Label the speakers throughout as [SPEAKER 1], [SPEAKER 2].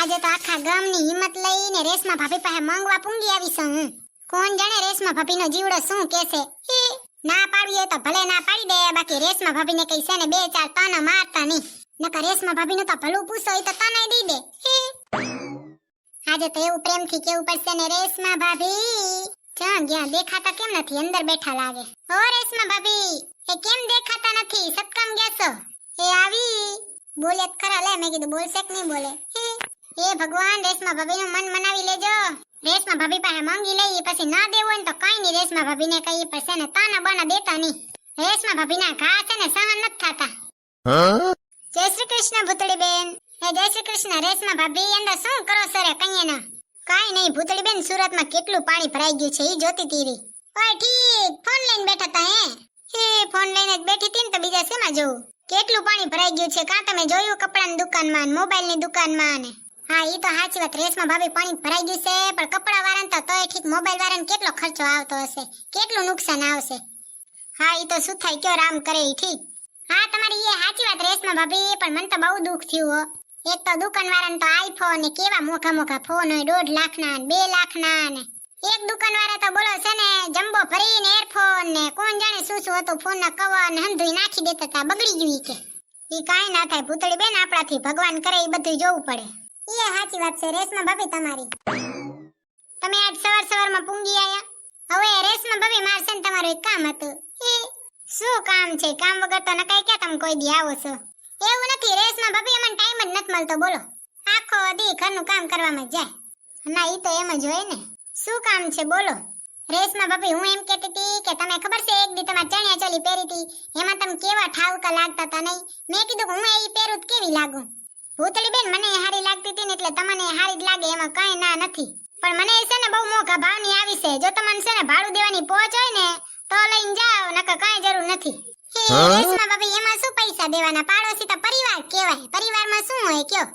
[SPEAKER 1] આજે તો આખા ગામની હિંમત લઈને રેશમા ભાભી પાસે માંગવા પૂંગી આવી છું હું. કોણ જાણે રેશમા ભાભીનો જીવડો શું કહેશે. ના પાડીએ તો ભલે ના પાડી દે, બાકી રેશમા ભાભીને કઈ છે ને બે ચાર તાના મારતા નહીં. નકર રેશમા ભાભીનું તો ભલું પૂછો એ તો તાનાય દઈ દે. આજે તો એવું પ્રેમથી કેવું પડશે ને, રેશમા ભાભી ક્યાં ગયા? દેખાતા કેમ નથી? અંદર બેઠા લાગે. ઓ રેશમા ભાભી, એ કેમ દેખાતા નથી? સત્કામ ગયા છો? એ આવી બોલે ખરા. લે મેં કીધું બોલશે કે નહીં બોલે. એ ભગવાન, રેશમા ભાભીનું મન મનાવી લેજો. રેશમા ભાભી પાસે માંગી લઈએ, પછી ના દેવું હોય ને તો કઈ નહીં. રેશમા ભાભીને કહીએ પડશે ને તાના બાના દેતા નહીં. રેશમા ભાભીના ઘા છે ને સહન નથી થતા. જય શ્રી કૃષ્ણ ભૂતળી બેન. હે જય શ્રી કૃષ્ણ. રેશમા ભાભી અંદર શું કરો છો રે? કઈએ ના કાઈ નહીં ભૂતળી બેન, સુરતમાં કેટલું પાણી ભરાઈ ગયું છે એ જોતી તીરી. ઓય ઠીક, ફોન લઈને બેઠા તા? હે ફોન લઈને જ બેઠી હતી ને તો બીજા શેમાં જોઉં? કેટલું પાણી ભરાઈ ગયું છે. કાં તમે જોયું કપડાની દુકાનમાં, મોબાઈલની દુકાનમાં ને? હા ઈ તો સાચી વાત. રેશમા ભાભી પાણી ભરાઈ ગયું છે, પણ કપડા વાળાને તો તોય ઠીક, મોબાઈલ વાળાને કેટલો ખર્ચો આવતો હશે, કેટલું નુકસાન આવશે. હા ઈ તો શું થાય કયો રામ કરે ઈ ઠીક. હા તમારી એ સાચી વાત રેશમા ભાભી, પણ મને તો બહુ દુઃખ થયું હો. એક તો દુકાન વાળાને તો આઈફોન ને કેવા મોઘા મોઘા ફોન હોય, 1.5 લાખના ને 2 લાખના ને. એક દુકાન વાળા તો બોલો છે ને જમ્બો ભરીને એરફોન ને કોણ જાણે શું શું હતું, ફોન ના કવર ને હંધુઈ નાખી દેતા તા. બગડી ગયું ઈ કે. ઈ કાઈ ના થાય ભૂતળી બેન, આપણાથી ભગવાન કરે ઈ બધું જોવું પડે. એ સાચી વાત છે રેશમા ભાભી તમારી. તમે આજ સવારમાં પૂંગી આયા. હવે રેશમા ભાભી મારશે ને તમારું એક કામ હતું. શું કામ છે? કામ વગર તો નકાય ક્યાં તમે કોઈ દી આવો છો? એવું નથી રેશમા ભાભી, અમને ટાઈમ જ નથી મળતો બોલો. આખો દી ઘરનું કામ કરવામાં જાય. ના ઈ તો એમ જ હોય ને. શું કામ છે બોલો? રેશમા ભાભી હું એમ કહેતી હતી કે તમે ખબર છે એક દી તમાર ચણિયા ચોલી પહેરી હતી, એમાં તમે કેવા ઠાવકા લાગતા હતા નહીં? મેં કીધું હું એ પહેરું તો કેવી લાગુ? ભૂતળી બેન મને હારી લાગતી હતી ને એટલે તમને હારી જ લાગે, એમાં કઈ ના નથી. પણ મને છે ને બહુ મોંઘા ભાવની આવી છે. જો તમને છે ને ભાડું દેવાની પહોંચ હોય ને તો લઈને જાઓ, નકર કઈ જરૂર નથી. રેશમા ભાભી એમાં શું પૈસા દેવાના? પાડોશી તો પરિવાર કહેવાય. પરિવારમાં શું હોય કયો?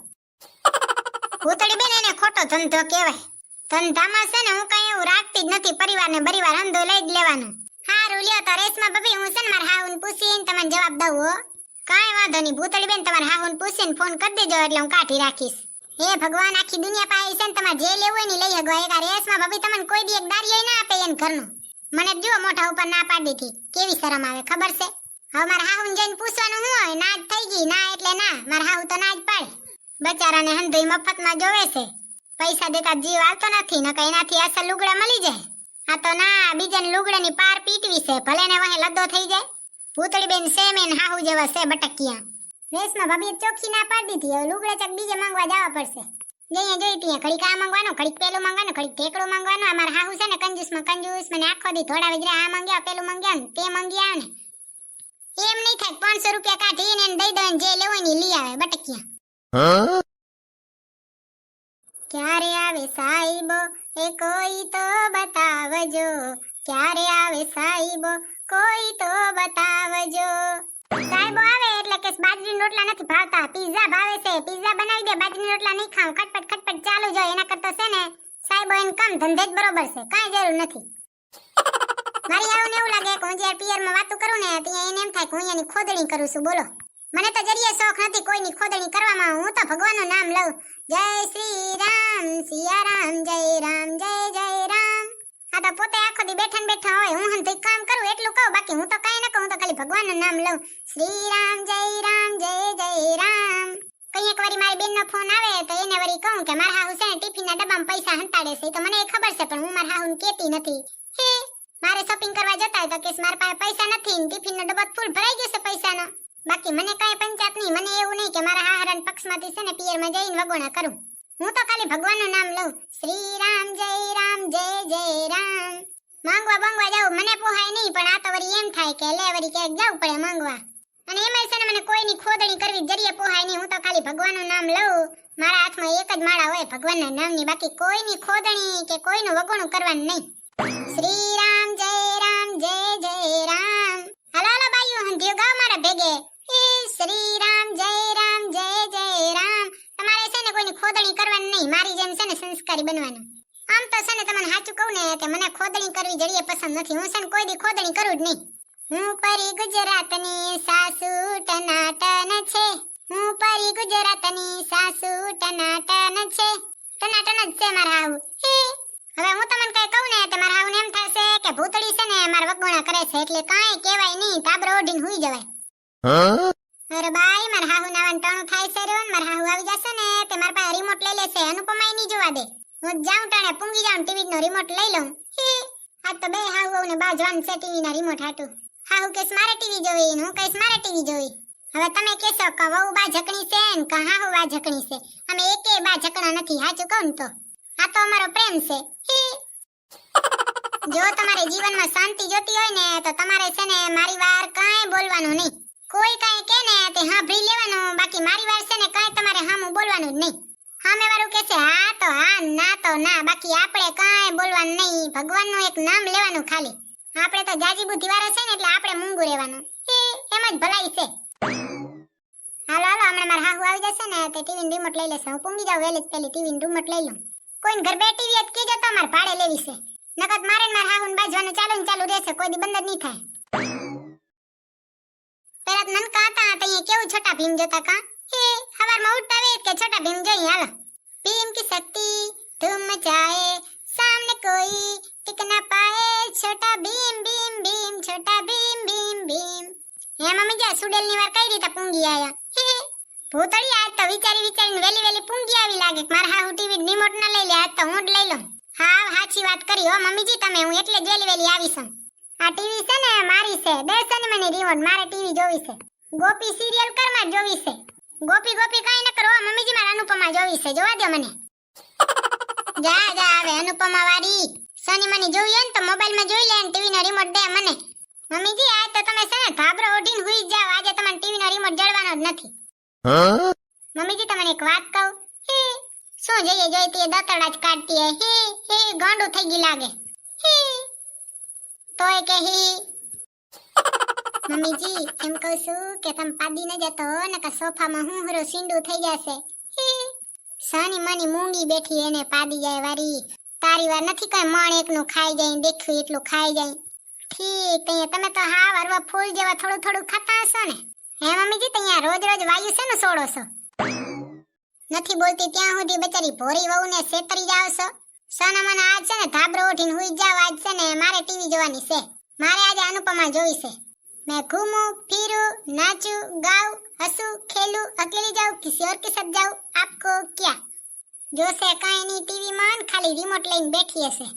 [SPEAKER 1] ભૂતળી બેન એને ખોટો ધંધો કહેવાય. ધંધામાં છે ને હું કઈ એવું રાખતી જ નથી. પરિવારને પરિવાર અંધો લઈ જ લેવાનો. હારું લ્યો તો રેશમા ભાભી હું છે ને મારા હાહુને પૂછીને તમને જવાબ દઉં હો. કાઈ વાંધો નહીં ભૂતળી બેન, તમારા હાહુને પૂછીને ફોન કરી દેજો એટલે હું કાઢી રાખીશ. હે ભગવાન, આખી દુનિયા પાસે છે ને તમારે જે લેવું હોય ને લઈ શકો. એક આ રેશમા ભાભી તમને કોઈ દી એક દારિયો ના આપે એને ઘરનું. મને જો મોઢા ઉપર ના પાડી દીધી, કેવી શરમ આવે ખબર છે? હવે મારા હાહુને જઈને પૂછવાનું શું હોય? ના જ થઈ ગઈ. ના એટલે ના. મારા હાહુ તો ના જ પાડે. બચારાને હંધોઈ મફતમાં જોવે છે. પૈસા દેતા જીવ આવતો નથી, નકર એનાથી અસલ લુગડા મળી જાય. આ તો ના, બીજાને લુગડાની પાર પીટવી છે, ભલે ને વહે લદ્દો થઈ જાય. ભૂતળી બેન સેમ એન હાહુ જેવા છે બટકિયા. રેશમા ભાભીએ ચોખ્ખી ના પાડી દીધી. હવે લુગડા ચક બીજે માંગવા જવા પડશે. જઈએ જોઈ ત્યાં ઘડીક આ માંગવાનું, ઘડીક પેલું માંગવાનું, ઘડીક ઢેકડું માંગવાનું. અમારા હાહુ છે ને કંજૂસમાં કંજૂસ, મને આખો દી થોડા વિજરા આ માંગ્યા, પેલું માંગ્યા ને તે માંગ્યા ને. એમ નહીં થાય 500 રૂપિયા કાઢીને એને દઈ દો ને જે લેવું ને લઈ આવે બટકિયા. ક્યારે આવે સાઈબો એ કોઈ તો બતાવજો, ક્યારે આવે સાઈબો કોઈ તો બતાવજો. સાઈબો આવે એટલે કે બાજરીના રોટલા નથી ભાવતા, પિઝા ભાવે છે. પિઝા બનાવી દે, બાજરીના રોટલા નહીં ખાવ. ખટપટ ખટપટ ચાલુ જો. એના કરતા છે ને સાઈબો એને કામ ધંધે જ બરોબર છે, કાંઈ જરૂર નથી. મારી આવું એવું લાગે કે હું જ્યારે પિયરમાં વાતું કરું ને ત્યાં એને એમ થાય કે હું એની ખોદણી કરું છું બોલો. મને તો જરીએ શોખ નથી કોઈની ખોદણી કરવામાં. હું તો ભગવાનનું નામ લઉં. જય શ્રી રામ સિયા રામ, જય રામ જય જય રામ. આ તો પોતે આખો દી બેઠા ને બેઠા હોય, હું હંતે કામ કરું એટલું કહું, બાકી હું તો કાંઈ ન કહું. હું તો ખાલી ભગવાનનું નામ લઉં. શ્રી રામ જય જય રામ. કઈ એક વારી મારી બેનનો ફોન આવે તો એને વળી કહું કે મારા હાહુ છે ને ટિફિનના ડબ્બામાં પૈસા હંતાડે છે. તો મને એ ખબર છે, પણ હું મારા હાહુને કહેતી નથી. હે મારે શોપિંગ કરવા જતા હોય તો કે મારા પાસે પૈસા નથી ને ટિફિનનો ડબ્બો ફૂલ ભરાઈ ગયો છે પૈસાનો. બાકી મને કાંઈ પંચાયત નહીં. મને એવું નહીં કે મારા હાહરાના પક્ષમાંથી છે ને પિયરમાં જઈને વગોણા કરું. હું તો ખાલી ભગવાનનું નામ લઉં. શ્રી રામ જય જય રામ. માંગવા બાંગવા જાઉં મને પોહાય નહીં, પણ આ તો વળી એમ થાય કે લે વળી ક્યાંક જવું પડે માંગવા. અને એમાંય છે ને મને કોઈની ખોદણી કરવી જરીએ પોહાય નહીં. હું તો ખાલી ભગવાનનું નામ લઉં. મારા હાથમાં એક જ માળા હોય ભગવાનના નામની, બાકી કોઈની ખોદણી કે કોઈનું વગોણું કરવાનું નહીં. શ્રી રામ જય જય રામ. હાલો હાલો બાઈઓ હંધ્યો ગાવ મારા ભેગે. શ્રી રામ જય જય રામ. તમારે છે ને કોઈની ખોદણી કરવાની નહીં, મારી જેમ છે ને સંસ્કારી બનવાનું. આમ તો છે ને તમને સાચું કહું ને કે મને ખોદણી કરવી જરીએ પસંદ નથી. હું છે ને કોઈ દી ખોદણી કરું જ નહીં. હું પરી ગુજરાતની સાસુ ટનાટન છે, હું પરી ગુજરાતની સાસુ ટનાટન છે. ટનાટન જ છે મારા હાહુ. હે હવે હું તમને કઈ કહું ને તે મારા હાહુને એમ થશે કે ભૂતળી છે ને મારા વગોણા કરે છે એટલે કાંઈ કહેવાય નહીં, તાબરો ઓઢીને હુઈ જવાય. અરે બાઈ, મારા હાહુ નાવાનું ટાણું થાય છે રહ્યો ને મારા હાહુ આવી જશે ને તે મારા પાસે રિમોટ લઈ લેશે. અનુપમાય નહીં જોવા દે. હું જાઉં ટાણે પૂંગી જાઉં ટીવી નો રિમોટ લઈ લઉં. હે આજ તો બે હાહુ ને બાજવાનું છે ટીવી ના રિમોટ હાટું. હાહુ કહેશ મારે ટીવી જોવી ને હું કહીશ મારે ટીવી જોવી. હવે તમે કહેશો કે વહુ બા ઝકણી છે ને કે હાહુ બા ઝકણી છે. અમે એકે બા ઝકણા નથી, સાચું કહું ને તો આ તો અમારો પ્રેમ છે. જો તમારે જીવનમાં શાંતિ જોતી હોય ને તો તમારે છે ને મારી વાર કાંઈ બોલવાનું નહીં. કોઈ કાંઈ કહે ને તે સાંભળી લેવાનું, બાકી મારી વાર છે ને કાંઈ તમારે સામું બોલવાનું જ નહીં. સામે વાળું કહેશે હા તો હા, ના તો ના, બાકી આપણે કાંઈ બોલવાનું નહીં. ભગવાનનું એક નામ લેવાનું ખાલી. આપણે તો જાજી બુદ્ધિવાળા છે ને એટલે આપણે મૂંગું રહેવાનું. એમ જ ભલાઈ છે. હાલો હાલો, હમણાં મારા હાહુ આવી જશે ને તે ટીવી રિમોટ લઈ લેશે. હું પૂંગી જાઉં વહેલી જ પેલી ટીવી રિમોટ લઈ લઉં. કોઈને ઘર બે ટીવી જ કીજો તો મારે ભાડે લેવી છે. નકર મારે ને મારા હાહુને બાજવાનું ચાલુ ને ચાલુ રહેશે, કોઈ દી બંધ જ નહીં થાય. પેલા તો નનકા હતા તો અહીંયા કેવું છોટા ભીમ જોતા કા. સવારમાં ઉઠતા વેત કે છોટા ભીમ જોઈએ. હાલો, ભીમ કી શક્તિ ધૂમ મચાએ, સામને કોઈ ટિક ના પાએ, છોટા ભીમ ભીમ ભીમ, છોટા ભીમ ભીમ ભીમ. હે મમ્મી જા સુડેલ ની વાર કઈ રીતે પૂંગી આયા. ભૂતળી આજ તો વિચારી વિચારીને વેલી વેલી પૂંગી આવી લાગે. મારા હાહુ ટીવી રિમોટ ના લઈ લે, આજ તો હું જ લઈ લઉં. હા સાચી વાત કરી હો મમ્મીજી તમે, હું એટલે જ વેલી વેલી આવી છું. આ ટીવી છે ને મારી છે, દેશે ને મને રિમોટ, મારે ટીવી જોવી છે. ગોપી સિરિયલ કરમાં જોવી છે. ગોપી ગોપી કાઈ ન કરો મમ્મીજી, મારે અનુપમા જોવી છે, જોવા દો મને. જા જા હવે અનુપમા વાળી સની મને જોવી હોય ને તો મોબાઈલ માં જોઈ લે ને ટીવી નો રિમોટ દે મને. મમ્મીજી આજ તો તમે છે ને ધાબરો ઓઢીને હુઈ જાવ, આજે તમને ટીવી નો રિમોટ જળવાનો જ નથી. મમ્મીજી તમને એક વાત કહું. શું જઈએ જોઈતી દતડા જ કાઢતી હે ગાંડું થઈ ગઈ લાગે. તોય કે મમ્મીજી એમ કહું છું કે તમે પાડી ન જતો ને કે સોફામાં હું હરો સીંડું થઈ જશે. સાની માની મૂંગી બેઠી એને પાડી જાય વારી. તારી વાર નથી કઈ મણ એકનું ખાઈ જાય, દેખ્યું એટલું ખાઈ જાય. ઠીક તમે તો હા વરવા ફૂલ જેવા થોડું થોડું ખાતા હશો ને. હે મમ્મીજી ત્યાં રોજ રોજ વાયુ છે ને છોડો છો. નથી બોલતી ત્યાં સુધી બચારી ભોરી વહુને છેતરી જાવ છો. સોના મને આજ છે ને ધાબરો ઉઠીને હુઈ જાવ. આજ છે ને મારે ટીવી જોવાની છે. મારે આજે અનુપમા જોવી છે. मैं घूमूं फिरूं नाचूं गाऊं हंसूं खेलूं अकेली जाऊं किसी और के साथ जाऊं आपको क्या. जो से काई नहीं टीवी માં ખાલી રિમોટ લઈને બેઠી હશે.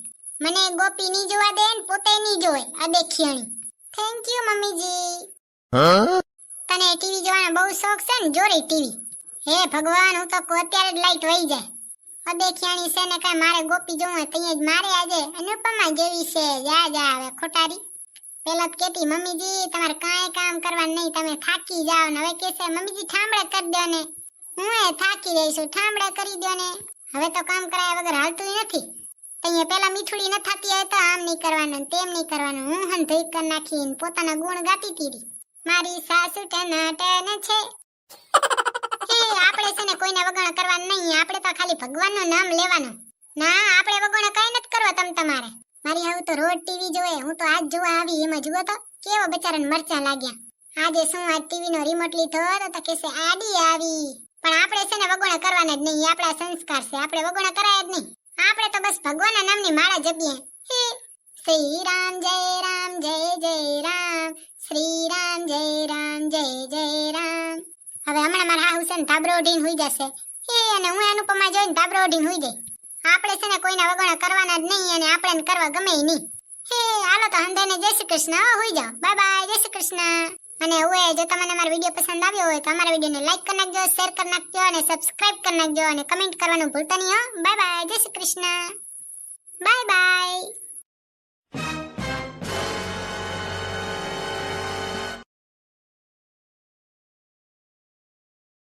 [SPEAKER 1] મને ગોપી ની જોવા દે ને પોતે ની જોવે આ દેખિયાણી. થેન્ક યુ મમ્મીજી. તને ટીવી જોવાનો બહુ શોખ છે ને, જોરી ટીવી. હે ભગવાન, હું તો અત્યારે જ લાઈટ વહી જાય. આ દેખિયાણી છે ને કાઈ મારે ગોપી જોવું તઈ જ મારે આજે અનુપમા જેવી છે. જા જા હવે ખોટારી. પેલા તો કેતી મમ્મીજી તમારે કાંઈ કામ કરવાનું નહીં, તમે થાકી જાઓ ને. હવે કેસે મમ્મીજી ઠામડે કરી દો ને. હું થાકી રહી છું, ઠામડે કરી દો ને. હવે તો કામ કરાયા વગર હાલતું નથી. તઈએ પેલા મીઠુડી ન થતી હોય તો આમ નહીં કરવાનું તેમ નહીં કરવાનું. હું હન ધોઈ કરી નાખીને પોતાના ગુણ ગાતી હતી. મારી સાસુ ટનાટન છે. આપણે છે ને કોઈને વગણ કરવાનું નહીં, આપણે તો ખાલી ભગવાનનું નામ લેવાનું. ના આપણે વગણ કઈ નથી કરવા તમ તમારે. મારી હાવ તો રોજ ટીવી જોવે, હું તો આજ જોવા આવી. એમાં જુઓ તો કેવો બચારાને મરચા લાગ્યા. આજે શું આજ ટીવી નો રિમોટ લીધો તો કેસે આડી આવી. પણ આપણે છે ને વગોણા કરવાના જ નહીં, આપણા સંસ્કાર છે. આપણે વગોણા કરાય જ નહીં. આપણે તો બસ ભગવાનના નામની માળા જપીએ. શ્રી રામ જય રામ જય જય રામ, શ્રી રામ જય રામ જય જય રામ. હવે હમણાં મારા હાહુ છે ને ધાબરો ઉડીને હુઈ જશે. અને હું અનુપમા જોઈને ધાબરો ઉડીને હુઈ જાય. આપણે છે ને કોઈના વગોણા કરવાના જ નહીં અને આપણે કરવા ગમે નહીં. હાલો તો હંધાઈને જય શ્રી કૃષ્ણ. હુઈ જાઓ. બાય બાય, જય શ્રી કૃષ્ણ. અને જો તમને અમારો વિડિયો પસંદ આવ્યો હોય તો અમારા વિડિયોને લાઈક કરી નાખજો, શેર કરી નાખજો અને સબસ્ક્રાઇબ કરી નાખજો અને કમેન્ટ કરવાનું ભૂલતા નહીં હો. બાય બાય, જય શ્રી કૃષ્ણ. Bye bye.